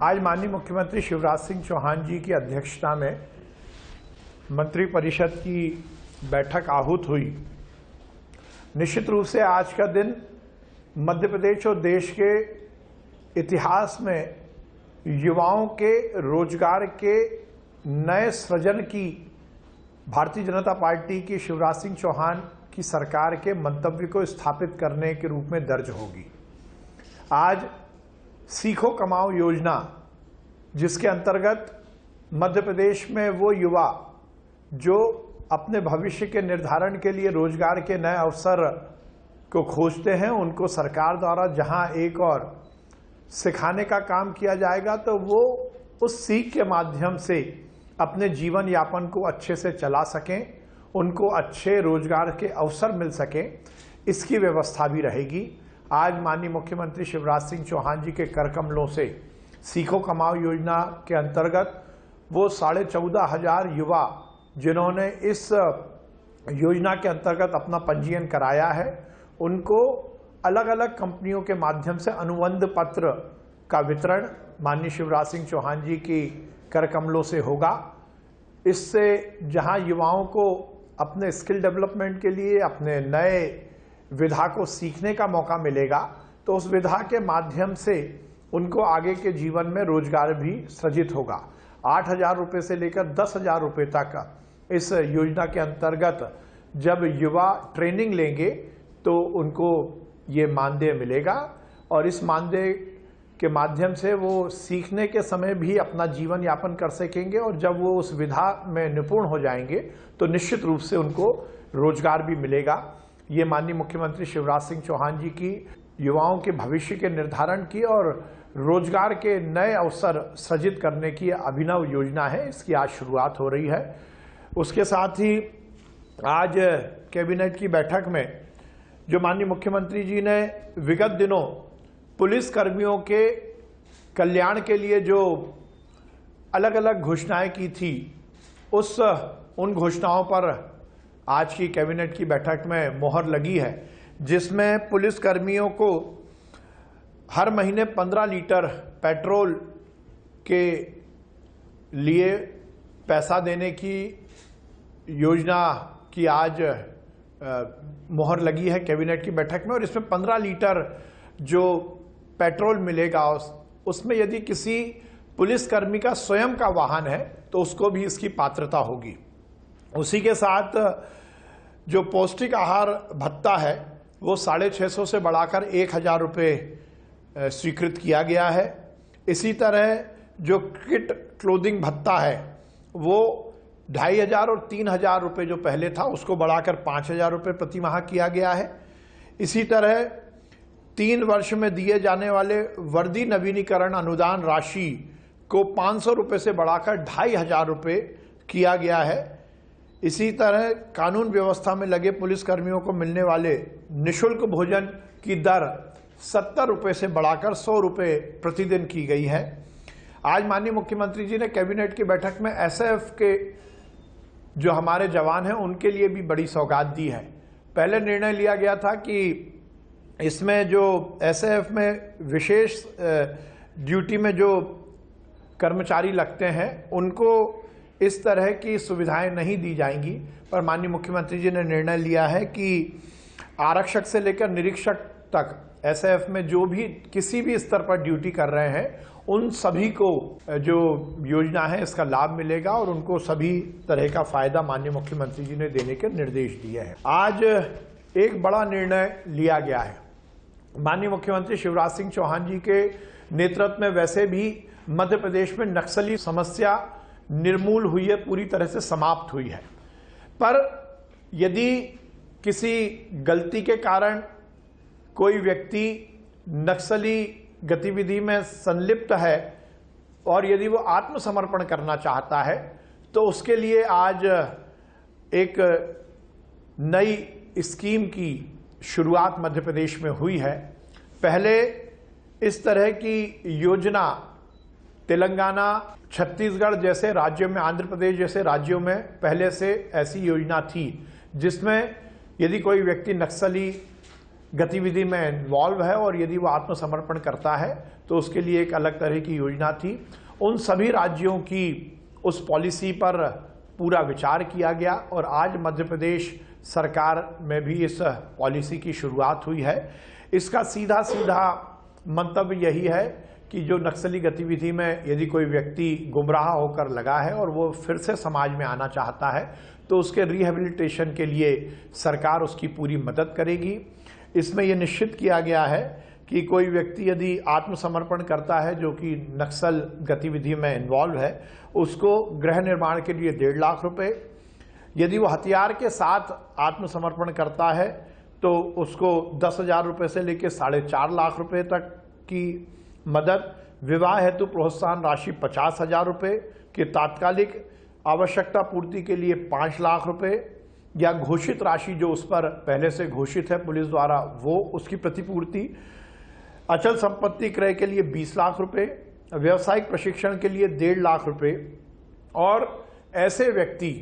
आज माननीय मुख्यमंत्री शिवराज सिंह चौहान जी की अध्यक्षता में मंत्रिपरिषद की बैठक आहूत हुई। निश्चित रूप से आज का दिन मध्य प्रदेश और देश के इतिहास में युवाओं के रोजगार के नए सृजन की भारतीय जनता पार्टी की शिवराज सिंह चौहान की सरकार के मंतव्य को स्थापित करने के रूप में दर्ज होगी। आज सीखो कमाओ योजना, जिसके अंतर्गत मध्य प्रदेश में वो युवा जो अपने भविष्य के निर्धारण के लिए रोजगार के नए अवसर को खोजते हैं, उनको सरकार द्वारा जहां एक और सिखाने का काम किया जाएगा तो वो उस सीख के माध्यम से अपने जीवन यापन को अच्छे से चला सकें, उनको अच्छे रोजगार के अवसर मिल सकें, इसकी व्यवस्था भी रहेगी। आज माननीय मुख्यमंत्री शिवराज सिंह चौहान जी के कर कमलों से सीखो कमाओ योजना के अंतर्गत वो 14,500 युवा जिन्होंने इस योजना के अंतर्गत अपना पंजीयन कराया है, उनको अलग अलग कंपनियों के माध्यम से अनुबंध पत्र का वितरण माननीय शिवराज सिंह चौहान जी की कर कमलों से होगा। इससे जहां युवाओं को अपने स्किल डेवलपमेंट के लिए अपने नए विधा को सीखने का मौका मिलेगा, तो उस विधा के माध्यम से उनको आगे के जीवन में रोजगार भी सृजित होगा। 8,000 रुपये से लेकर 10,000 रुपये तक इस योजना के अंतर्गत जब युवा ट्रेनिंग लेंगे तो उनको ये मानदेय मिलेगा और इस मानदेय के माध्यम से वो सीखने के समय भी अपना जीवन यापन कर सकेंगे और जब वो उस विधा में निपुण हो जाएंगे तो निश्चित रूप से उनको रोजगार भी मिलेगा। ये माननीय मुख्यमंत्री शिवराज सिंह चौहान जी की युवाओं के भविष्य के निर्धारण की और रोजगार के नए अवसर सृजित करने की अभिनव योजना है। इसकी आज शुरुआत हो रही है। उसके साथ ही आज कैबिनेट की बैठक में जो माननीय मुख्यमंत्री जी ने विगत दिनों पुलिस कर्मियों के कल्याण के लिए जो अलग अलग घोषणाएं की थी, उन घोषणाओं पर आज की कैबिनेट की बैठक में मोहर लगी है, जिसमें पुलिस कर्मियों को हर महीने 15 लीटर पेट्रोल के लिए पैसा देने की योजना की आज मोहर लगी है कैबिनेट की बैठक में। और इसमें 15 लीटर जो पेट्रोल मिलेगा उसमें यदि किसी पुलिसकर्मी का स्वयं का वाहन है तो उसको भी इसकी पात्रता होगी। उसी के साथ जो पौष्टिक आहार भत्ता है वो 650 से बढ़ाकर 1,000 रुपये स्वीकृत किया गया है। इसी तरह जो किट क्लोथिंग भत्ता है वो 2,500 और 3,000 रुपये जो पहले था उसको बढ़ाकर 5,000 रुपये प्रति माह किया गया है। इसी तरह 3 वर्ष में दिए जाने वाले वर्दी नवीनीकरण अनुदान राशि को 500 रुपये से बढ़ाकर 2,500 रुपये किया गया है। इसी तरह कानून व्यवस्था में लगे पुलिसकर्मियों को मिलने वाले निःशुल्क भोजन की दर 70 रुपये से बढ़ाकर 100 रुपये प्रतिदिन की गई है। आज माननीय मुख्यमंत्री जी ने कैबिनेट की बैठक में एसएएफ के जो हमारे जवान हैं उनके लिए भी बड़ी सौगात दी है। पहले निर्णय लिया गया था कि इसमें जो एसएएफ में विशेष ड्यूटी में जो कर्मचारी लगते हैं उनको इस तरह की सुविधाएं नहीं दी जाएंगी, पर माननीय मुख्यमंत्री जी ने निर्णय लिया है कि आरक्षक से लेकर निरीक्षक तक एसएएफ में जो भी किसी भी स्तर पर ड्यूटी कर रहे हैं उन सभी को जो योजना है इसका लाभ मिलेगा और उनको सभी तरह का फायदा माननीय मुख्यमंत्री जी ने देने के निर्देश दिए हैं। आज एक बड़ा निर्णय लिया गया है। माननीय मुख्यमंत्री शिवराज सिंह चौहान जी के नेतृत्व में वैसे भी मध्य प्रदेश में नक्सली समस्या निर्मूल हुई है, पूरी तरह से समाप्त हुई है, पर यदि किसी गलती के कारण कोई व्यक्ति नक्सली गतिविधि में संलिप्त है और यदि वो आत्मसमर्पण करना चाहता है तो उसके लिए आज एक नई स्कीम की शुरुआत मध्य प्रदेश में हुई है। पहले इस तरह की योजना तेलंगाना, छत्तीसगढ़ जैसे राज्यों में, आंध्र प्रदेश जैसे राज्यों में पहले से ऐसी योजना थी, जिसमें यदि कोई व्यक्ति नक्सली गतिविधि में इन्वॉल्व है और यदि वो आत्मसमर्पण करता है तो उसके लिए एक अलग तरह की योजना थी। उन सभी राज्यों की उस पॉलिसी पर पूरा विचार किया गया और आज मध्य प्रदेश सरकार में भी इस पॉलिसी की शुरुआत हुई है। इसका सीधा सीधा मंतव्य यही है कि जो नक्सली गतिविधि में यदि कोई व्यक्ति गुमराह होकर लगा है और वो फिर से समाज में आना चाहता है तो उसके रिहेबिलिटेशन के लिए सरकार उसकी पूरी मदद करेगी। इसमें यह निश्चित किया गया है कि कोई व्यक्ति यदि आत्मसमर्पण करता है जो कि नक्सल गतिविधि में इन्वॉल्व है, उसको गृह निर्माण के लिए 1.5 लाख रुपए, यदि वो हथियार के साथ आत्मसमर्पण करता है तो उसको 10,000 रुपये से लेकर 4.5 लाख रुपए तक की मदद, विवाह हेतु प्रोत्साहन राशि 50,000 रुपये की तात्कालिक आवश्यकता पूर्ति के लिए 5 लाख रुपए या घोषित राशि जो उस पर पहले से घोषित है पुलिस द्वारा वो उसकी प्रतिपूर्ति, अचल संपत्ति क्रय के लिए 20 लाख रुपए, व्यावसायिक प्रशिक्षण के लिए 1.5 लाख रुपए और ऐसे व्यक्ति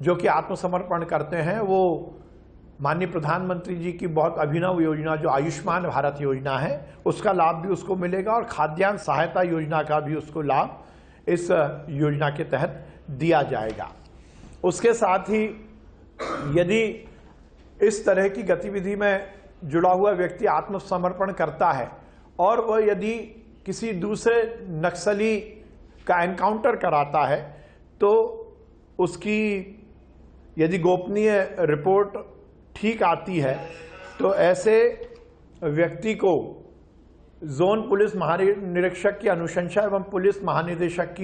जो कि आत्मसमर्पण करते हैं वो माननीय प्रधानमंत्री जी की बहुत अभिनव योजना जो आयुष्मान भारत योजना है उसका लाभ भी उसको मिलेगा और खाद्यान्न सहायता योजना का भी उसको लाभ इस योजना के तहत दिया जाएगा। उसके साथ ही यदि इस तरह की गतिविधि में जुड़ा हुआ व्यक्ति आत्मसमर्पण करता है और वह यदि किसी दूसरे नक्सली का एनकाउंटर कराता है तो उसकी यदि गोपनीय रिपोर्ट ठीक आती है तो ऐसे व्यक्ति को जोन पुलिस महानिरीक्षक की अनुशंसा एवं पुलिस महानिदेशक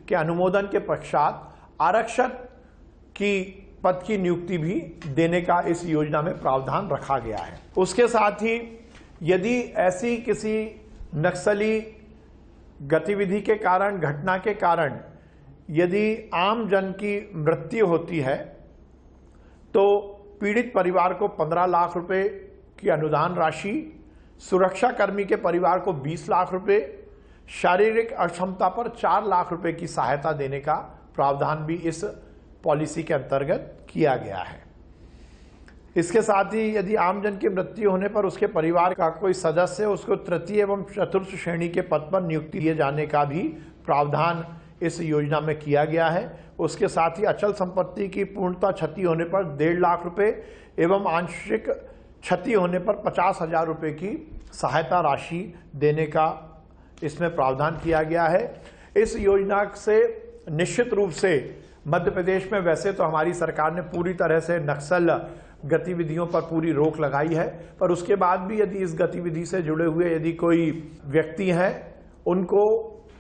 के अनुमोदन के पश्चात आरक्षक की पद की नियुक्ति भी देने का इस योजना में प्रावधान रखा गया है। उसके साथ ही यदि ऐसी किसी नक्सली गतिविधि के कारण, घटना के कारण यदि आम जन की मृत्यु होती है तो पीड़ित परिवार को 15 लाख रुपए की अनुदान राशि, सुरक्षा कर्मी के परिवार को 20 लाख रुपए, शारीरिक अक्षमता पर 4 लाख रुपए की सहायता देने का प्रावधान भी इस पॉलिसी के अंतर्गत किया गया है। इसके साथ ही यदि आमजन की मृत्यु होने पर उसके परिवार का कोई सदस्य उसको तृतीय एवं चतुर्थ श्रेणी के पद पर नियुक्ति दिए जाने का भी प्रावधान इस योजना में किया गया है। उसके साथ ही अचल संपत्ति की पूर्णतः क्षति होने पर 1.5 लाख रुपए एवं आंशिक क्षति होने पर 50,000 रुपए की सहायता राशि देने का इसमें प्रावधान किया गया है। इस योजना से निश्चित रूप से मध्य प्रदेश में वैसे तो हमारी सरकार ने पूरी तरह से नक्सल गतिविधियों पर पूरी रोक लगाई है, पर उसके बाद भी यदि इस गतिविधि से जुड़े हुए यदि कोई व्यक्ति हैं उनको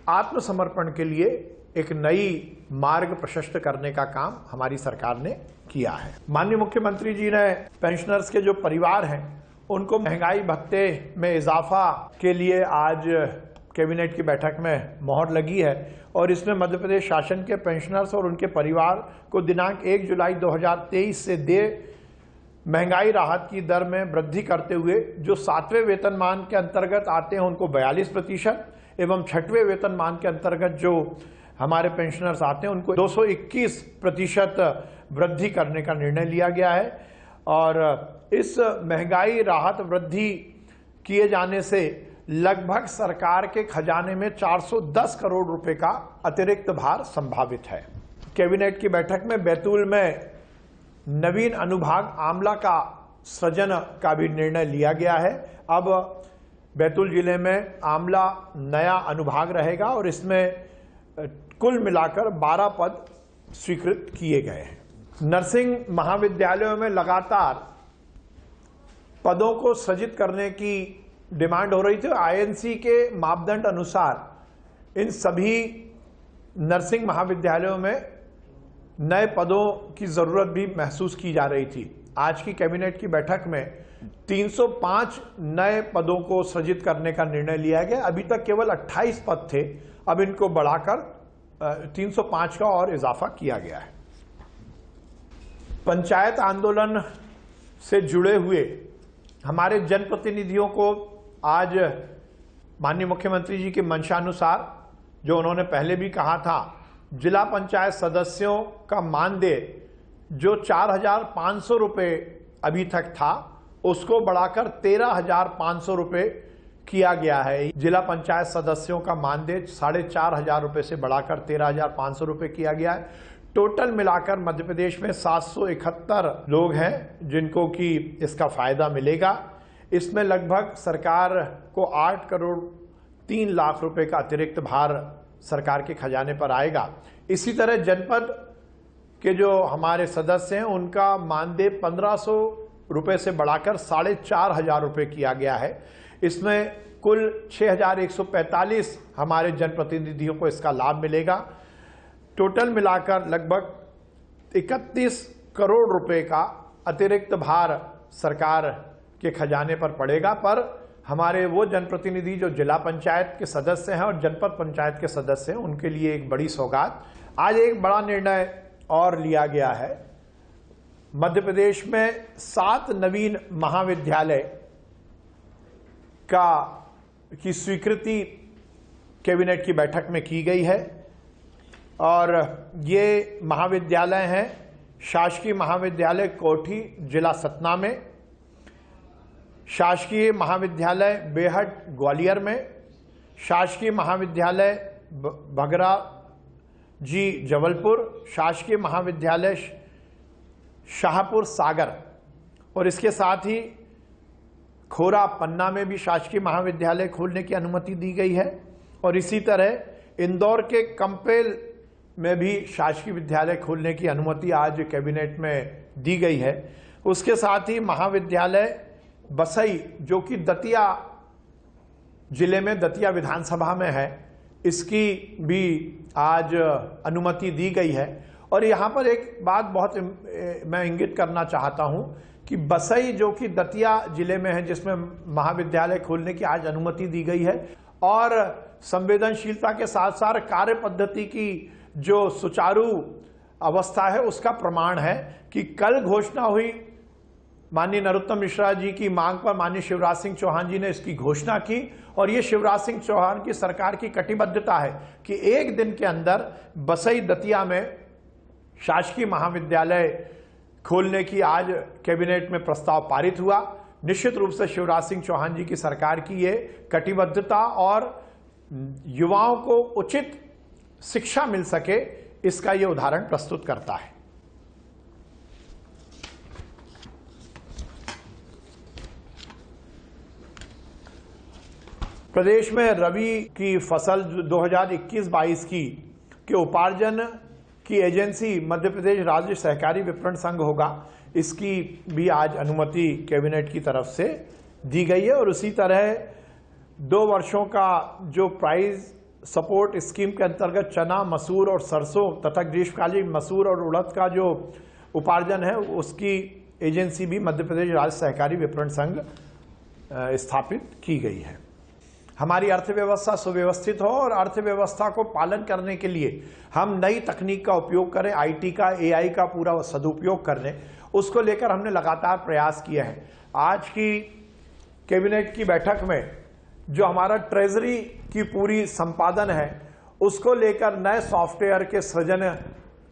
आत्मसमर्पण के लिए एक नई मार्ग प्रशस्त करने का काम हमारी सरकार ने किया है। माननीय मुख्यमंत्री जी ने पेंशनर्स के जो परिवार हैं उनको महंगाई भत्ते में इजाफा के लिए आज कैबिनेट की बैठक में मोहर लगी है और इसमें मध्य प्रदेश शासन के पेंशनर्स और उनके परिवार को दिनांक 1 जुलाई 2023 से महंगाई राहत की दर में वृद्धि करते हुए जो 7वें वेतनमान के अंतर्गत आते हैं उनको 42% एवं 6वें वेतनमान के अंतर्गत जो हमारे पेंशनर्स आते हैं उनको 221% वृद्धि करने का निर्णय लिया गया है। और इस महंगाई राहत वृद्धि किए जाने से लगभग सरकार के खजाने में 410 करोड़ रुपए का अतिरिक्त भार संभावित है। कैबिनेट की बैठक में बैतूल में नवीन अनुभाग आमला का सृजन का भी निर्णय लिया गया है। अब बैतूल जिले में आमला नया अनुभाग रहेगा और इसमें कुल मिलाकर 12 पद स्वीकृत किए गए हैं। नर्सिंग महाविद्यालयों में लगातार पदों को सृजित करने की डिमांड हो रही थी। आईएनसी के मापदंड अनुसार इन सभी नर्सिंग महाविद्यालयों में नए पदों की जरूरत भी महसूस की जा रही थी। आज की कैबिनेट की बैठक में 305 नए पदों को सृजित करने का निर्णय लिया गया। अभी तक केवल 28 पद थे, अब इनको बढ़ाकर 305 का और इजाफा किया गया है। पंचायत आंदोलन से जुड़े हुए हमारे जनप्रतिनिधियों को आज माननीय मुख्यमंत्री जी की मंशानुसार जो उन्होंने पहले भी कहा था, जिला पंचायत सदस्यों का मानदेय जो 4,500 रुपये अभी तक था उसको बढ़ाकर 13,500 रुपये किया गया है। जिला पंचायत सदस्यों का मानदेय 4,500 रुपए से बढ़ाकर 13,500 रुपए किया गया है। टोटल मिलाकर मध्य प्रदेश में 771 लोग हैं जिनको कि इसका फायदा मिलेगा। इसमें लगभग सरकार को 8 करोड़ 3 लाख रुपए का अतिरिक्त भार सरकार के खजाने पर आएगा। इसी तरह जनपद के जो हमारे सदस्य हैं उनका मानदेय 1,500 रुपए से बढ़ाकर 4,500 रुपए किया गया है। इसमें कुल 6,145 हमारे जनप्रतिनिधियों को इसका लाभ मिलेगा। टोटल मिलाकर लगभग 31 करोड़ रुपए का अतिरिक्त भार सरकार के खजाने पर पड़ेगा। पर हमारे वो जनप्रतिनिधि जो जिला पंचायत के सदस्य हैं और जनपद पंचायत के सदस्य हैं उनके लिए एक बड़ी सौगात। आज एक बड़ा निर्णय और लिया गया है। मध्य प्रदेश में 7 नवीन महाविद्यालय की स्वीकृति कैबिनेट की बैठक में की गई है और ये महाविद्यालय हैं शासकीय महाविद्यालय कोठी जिला सतना में, शासकीय महाविद्यालय बेहट ग्वालियर में, शासकीय महाविद्यालय भगरा जी जबलपुर, शासकीय महाविद्यालय शाहपुर सागर और इसके साथ ही खोरा पन्ना में भी शासकीय महाविद्यालय खोलने की अनुमति दी गई है। और इसी तरह इंदौर के कंपेल में भी शासकीय विद्यालय खोलने की अनुमति आज कैबिनेट में दी गई है। उसके साथ ही महाविद्यालय बसई जो कि दतिया जिले में दतिया विधानसभा में है, इसकी भी आज अनुमति दी गई है। और यहाँ पर एक बात बहुत मैं इंगित करना चाहता हूँ कि बसई जो कि दतिया जिले में है जिसमें महाविद्यालय खोलने की आज अनुमति दी गई है और संवेदनशीलता के साथ साथ कार्य पद्धति की जो सुचारू अवस्था है उसका प्रमाण है कि कल घोषणा हुई माननीय नरोत्तम मिश्रा जी की मांग पर माननीय शिवराज सिंह चौहान जी ने इसकी घोषणा की और ये शिवराज सिंह चौहान की सरकार की कटिबद्धता है कि एक दिन के अंदर बसई दतिया में शासकीय महाविद्यालय खोलने की आज कैबिनेट में प्रस्ताव पारित हुआ। निश्चित रूप से शिवराज सिंह चौहान जी की सरकार की ये कटिबद्धता और युवाओं को उचित शिक्षा मिल सके इसका ये उदाहरण प्रस्तुत करता है। प्रदेश में रबी की फसल 2021-22 के उपार्जन की एजेंसी मध्य प्रदेश राज्य सहकारी विपणन संघ होगा, इसकी भी आज अनुमति कैबिनेट की तरफ से दी गई है। और उसी तरह 2 वर्षों का जो प्राइस सपोर्ट स्कीम के अंतर्गत चना, मसूर और सरसों तथा ग्रीष्मकालीन मसूर और उड़द का जो उपार्जन है उसकी एजेंसी भी मध्य प्रदेश राज्य सहकारी विपणन संघ स्थापित की गई है। हमारी अर्थव्यवस्था सुव्यवस्थित हो और अर्थव्यवस्था को पालन करने के लिए हम नई तकनीक का उपयोग करें, आईटी का, एआई का पूरा सदुपयोग कर लें, उसको लेकर हमने लगातार प्रयास किए हैं। आज की कैबिनेट की बैठक में जो हमारा ट्रेजरी की पूरी संपादन है उसको लेकर नए सॉफ्टवेयर के सृजन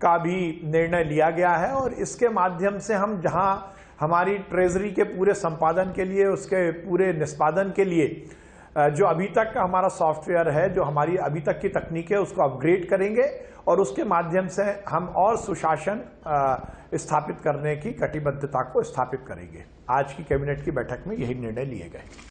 का भी निर्णय लिया गया है और इसके माध्यम से हम जहां हमारी ट्रेजरी के पूरे संपादन के लिए, उसके पूरे निष्पादन के लिए जो अभी तक का हमारा सॉफ्टवेयर है, जो हमारी अभी तक की तकनीक है उसको अपग्रेड करेंगे और उसके माध्यम से हम और सुशासन स्थापित करने की कटिबद्धता को स्थापित करेंगे। आज की कैबिनेट की बैठक में यही निर्णय लिए गए।